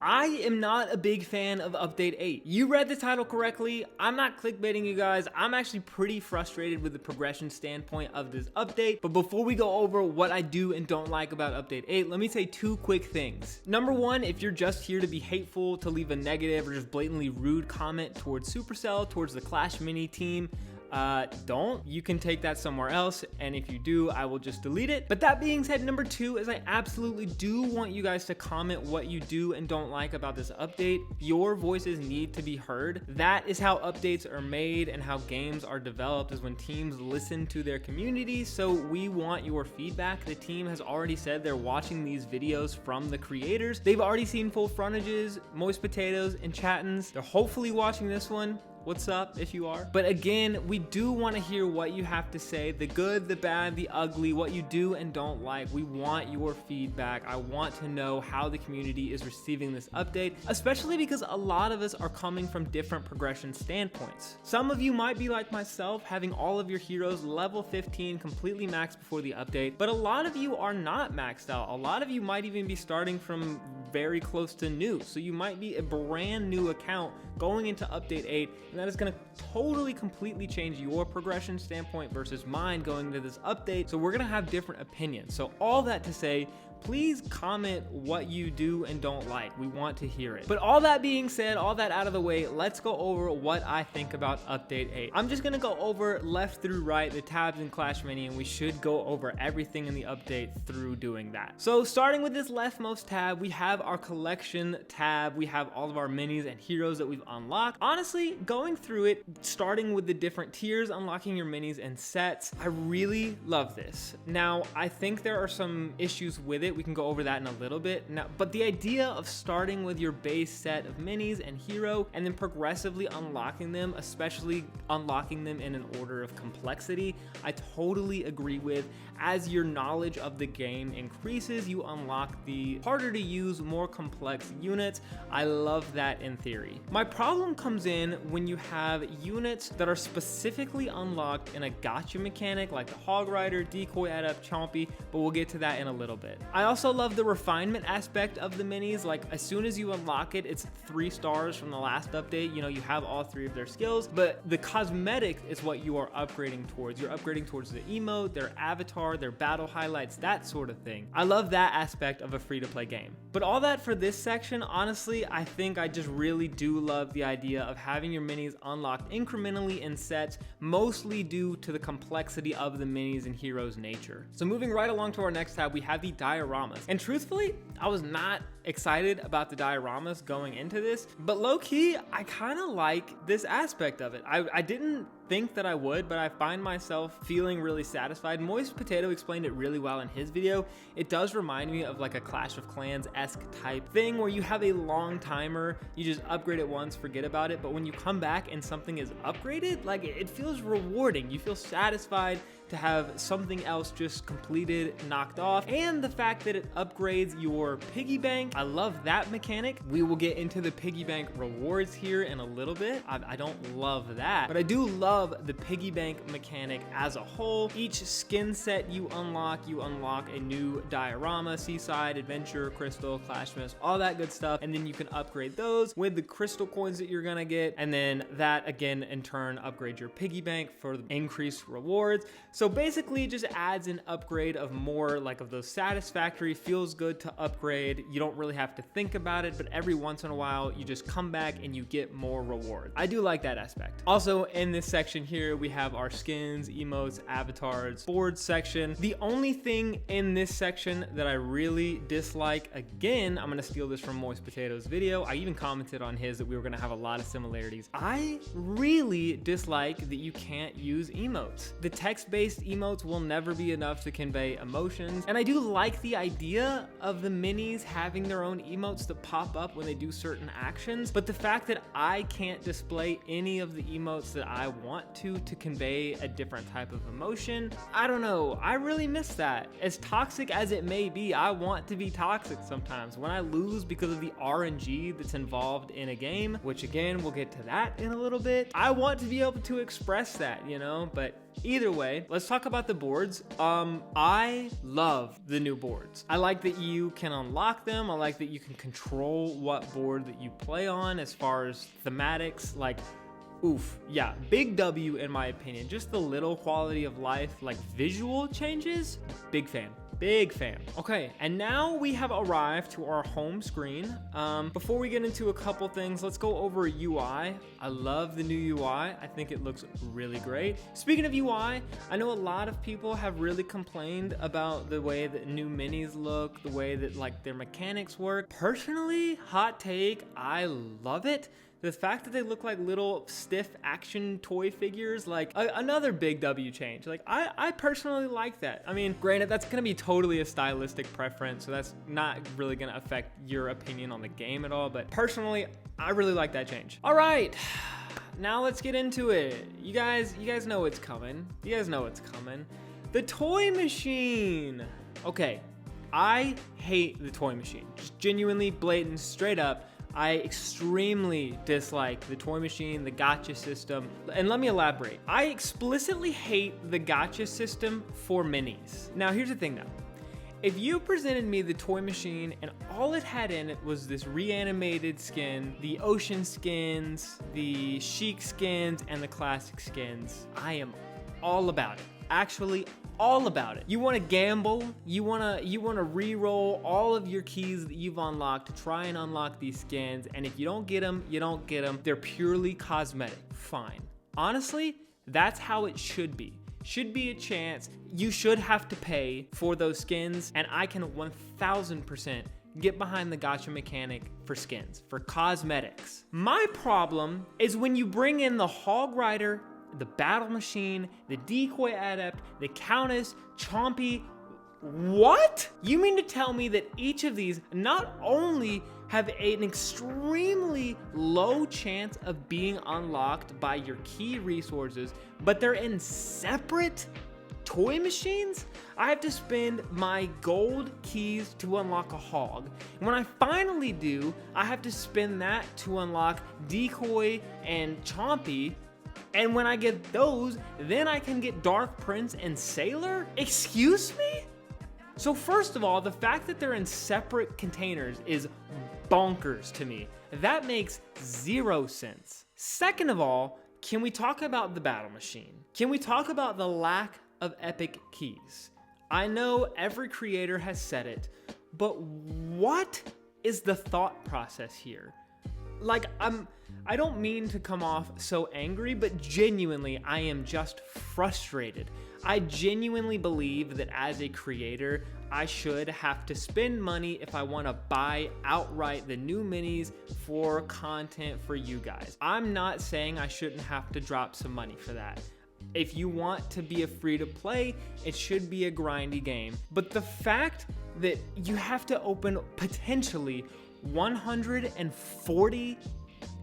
I am not a big fan of Update 8. You read the title correctly. I'm not clickbaiting you guys. I'm actually pretty frustrated with the progression standpoint of this update. But before we go over what I do and don't like about Update 8, let me say two quick things. Number one, if you're just here to be hateful, to leave a negative or just blatantly rude comment towards Supercell, towards the Clash Mini team, don't. You can take that somewhere else, and if you do, I will just delete it. But that being said, number two is I absolutely do want you guys to comment what you do and don't like about this update. Your voices need to be heard. That is how updates are made and how games are developed, is when teams listen to their community. So we want your feedback. The team has already said they're watching these videos from the creators. They've already seen full frontages, moist potatoes, and chattins. They're hopefully watching this one. What's up if you are? But again, we do want to hear what you have to say, the good, the bad, the ugly, what you do and don't like. We want your feedback. I want to know how the community is receiving this update, especially because a lot of us are coming from different progression standpoints. Some of you might be like myself, having all of your heroes level 15 completely maxed before the update, but a lot of you are not maxed out. A lot of you might even be starting from very close to new. So you might be a brand new account going into Update 8, and that is going to totally completely change your progression standpoint versus mine going into this update. So we're going to have different opinions. So all that to say, please comment what you do and don't like. We want to hear it. But all that being said, all that out of the way, let's go over what I think about Update 8. I'm just gonna go over left through right, the tabs in Clash Mini, and we should go over everything in the update through doing that. So starting with this leftmost tab, we have our collection tab. We have all of our minis and heroes that we've unlocked. Honestly, going through it, starting with the different tiers, unlocking your minis and sets, I really love this. Now, I think there are some issues with it. We can go over that in a little bit now, but the idea of starting with your base set of minis and hero and then progressively unlocking them, especially unlocking them in an order of complexity, I totally agree with. As your knowledge of the game increases, you unlock the harder to use, more complex units. I love that in theory. My problem comes in when you have units that are specifically unlocked in a gotcha mechanic like the Hog Rider, Decoy Adept, Chompy, but we'll get to that in a little bit. I also love the refinement aspect of the minis. Like, as soon as you unlock it, it's 3 stars from the last update. You know, you have all 3 of their skills, but the cosmetics is what you are upgrading towards. You're upgrading towards the emote, their avatar, their battle highlights, that sort of thing. I love that aspect of a free-to-play game. But all that for this section, honestly, I think I just really do love the idea of having your minis unlocked incrementally in sets, mostly due to the complexity of the minis and heroes' nature. So moving right along to our next tab, we have the dioramas. And truthfully, I was not excited about the dioramas going into this, but low-key, I kind of like this aspect of it. I didn't think that I would, but I find myself feeling really satisfied. Moist Potato explained it really well in his video. It does remind me of like a Clash of Clans-esque type thing where you have a long timer, you just upgrade it once, forget about it, but when you come back and something is upgraded, like, it feels rewarding. You feel satisfied to have something else just completed, knocked off, and the fact that it upgrades your piggy bank. I love that mechanic. We will get into the piggy bank rewards here in a little bit. I don't love that, but I do love the piggy bank mechanic as a whole. Each skin set you unlock a new diorama, Seaside, Adventure, Crystal, Clash Mist, all that good stuff, and then you can upgrade those with the crystal coins that you're gonna get, and then that again in turn upgrades your piggy bank for the increased rewards. So basically it just adds an upgrade of more like of those satisfactory, feels good to upgrade. You don't really have to think about it, but every once in a while you just come back and you get more rewards. I do like that aspect. Also in this section here, we have our skins, emotes, avatars, boards section. The only thing in this section that I really dislike, again, I'm gonna steal this from Moist Potato's video. I even commented on his that we were gonna have a lot of similarities. I really dislike that you can't use emotes. The text-based emotes will never be enough to convey emotions, and I do like the idea of the minis having their own emotes that pop up when they do certain actions, but the fact that I can't display any of the emotes that I want to convey a different type of emotion, I don't know, I really miss that. As toxic as it may be, I want to be toxic sometimes. When I lose because of the RNG that's involved in a game, which again, we'll get to that in a little bit, I want to be able to express that, you know, but either way, let's let's talk about the boards. I love the new boards. I like that you can unlock them. I like that you can control what board that you play on as far as thematics. Like, oof, yeah, big W in my opinion. Just the little quality of life, like visual changes, big fan. Big fan. Okay, and now we have arrived to our home screen. Before we get into a couple things, let's go over UI. I love the new UI. I think it looks really great. Speaking of UI, I know a lot of people have really complained about the way that new minis look, the way that like their mechanics work. Personally, hot take, I love it. The fact that they look like little stiff action toy figures, like another big W change. Like I personally like that. I mean, granted, that's gonna be totally a stylistic preference, so that's not really gonna affect your opinion on the game at all, but personally, I really like that change. All right, now let's get into it. You guys know it's coming. You guys know it's coming. The toy machine. Okay, I hate the toy machine. Just genuinely, blatant, straight up. I extremely dislike the toy machine, the gacha system, and let me elaborate. I explicitly hate the gacha system for minis. Now, here's the thing though. If you presented me the toy machine and all it had in it was this reanimated skin, the ocean skins, the chic skins, and the classic skins, I am all about it. Actually, all about it. You want to gamble, you want to re-roll all of your keys that you've unlocked to try and unlock these skins, and if you don't get them, you don't get them. They're purely cosmetic. Fine. Honestly, that's how it should be. Should be a chance. You should have to pay for those skins, and I can 1000% get behind the gacha mechanic for skins, for cosmetics. My problem is when you bring in the Hog Rider, the battle machine, the decoy adept, the countess, Chompy. What? You mean to tell me that each of these not only have an extremely low chance of being unlocked by your key resources, but they're in separate toy machines? I have to spend my gold keys to unlock a hog. When I finally do, I have to spend that to unlock decoy and Chompy. And when I get those, then I can get Dark Prince and Sailor? Excuse me? So first of all, the fact that they're in separate containers is bonkers to me. That makes zero sense. Second of all, can we talk about the battle machine? Can we talk about the lack of epic keys? I know every creator has said it, but what is the thought process here? Like, I don't mean to come off so angry, but genuinely, I am just frustrated. I genuinely believe that as a creator, I should have to spend money if I want to buy outright the new minis for content for you guys. I'm not saying I shouldn't have to drop some money for that. If you want to be a free-to-play, it should be a grindy game. But the fact that you have to open potentially 140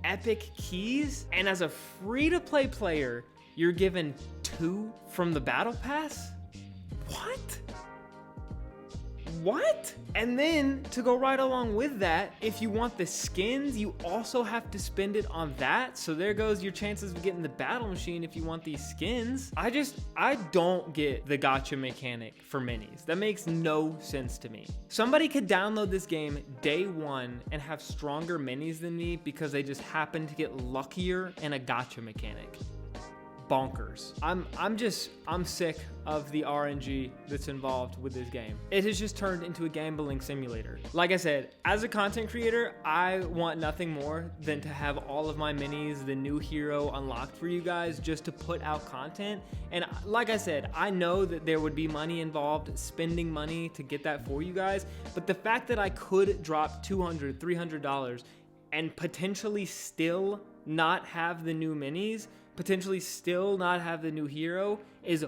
epic keys, and as a free-to-play player, you're given 2 from the battle pass? What? And then to go right along with that, if you want the skins, you also have to spend it on that. So there goes your chances of getting the battle machine if you want these skins. I don't get the gacha mechanic for minis. That makes no sense to me. Somebody could download this game day one and have stronger minis than me because they just happen to get luckier in a gacha mechanic. Bonkers. I'm sick of the RNG that's involved with this game. It has just turned into a gambling simulator. Like I said, as a content creator, I want nothing more than to have all of my minis, the new hero unlocked for you guys just to put out content. And like I said, I know that there would be money involved, spending money to get that for you guys. But the fact that I could drop $200, $300 and potentially still not have the new minis, potentially still not have the new hero, is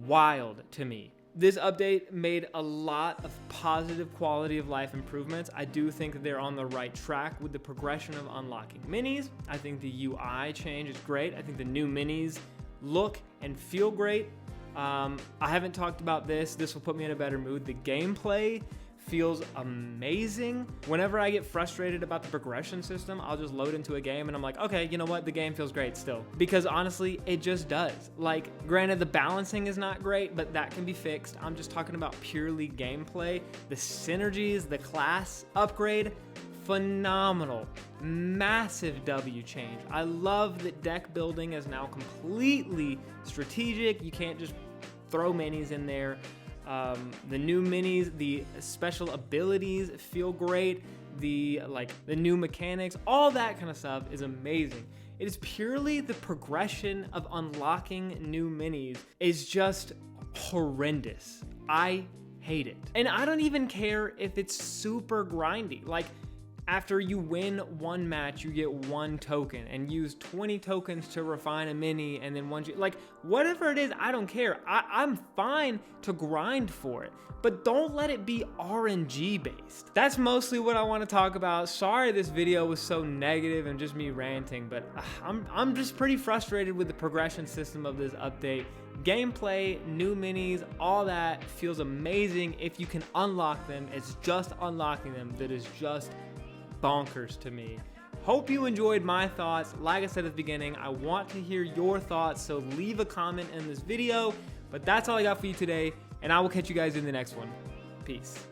wild to me. This update made a lot of positive quality of life improvements. I do think that they're on the right track with the progression of unlocking minis. I think the UI change is great. I think the new minis look and feel great. I haven't talked about this. This will put me in a better mood. The gameplay feels amazing. Whenever I get frustrated about the progression system, I'll just load into a game and I'm like, okay, you know what? The game feels great still. Because honestly, it just does. Like, granted, the balancing is not great, but that can be fixed. I'm just talking about purely gameplay. The synergies, the class upgrade, phenomenal. Massive W change. I love that deck building is now completely strategic. You can't just throw minis in there. The new minis, the special abilities feel great. The new mechanics, all that kind of stuff is amazing. It is purely the progression of unlocking new minis is just horrendous. I hate it. And I don't even care if it's super grindy. Like, after you win one match, you get one token and use 20 tokens to refine a mini, and then once you, like, whatever it is, I don't care. I'm fine to grind for it, but don't let it be RNG based. That's mostly what I want to talk about. Sorry this video was so negative and just me ranting, but I'm just pretty frustrated with the progression system of this update. Gameplay, new minis, all that feels amazing if you can unlock them. It's just unlocking them that is just bonkers to me. Hope you enjoyed my thoughts. Like I said at the beginning, I want to hear your thoughts, so leave a comment in this video. But that's all I got for you today, and I will catch you guys in the next one. Peace.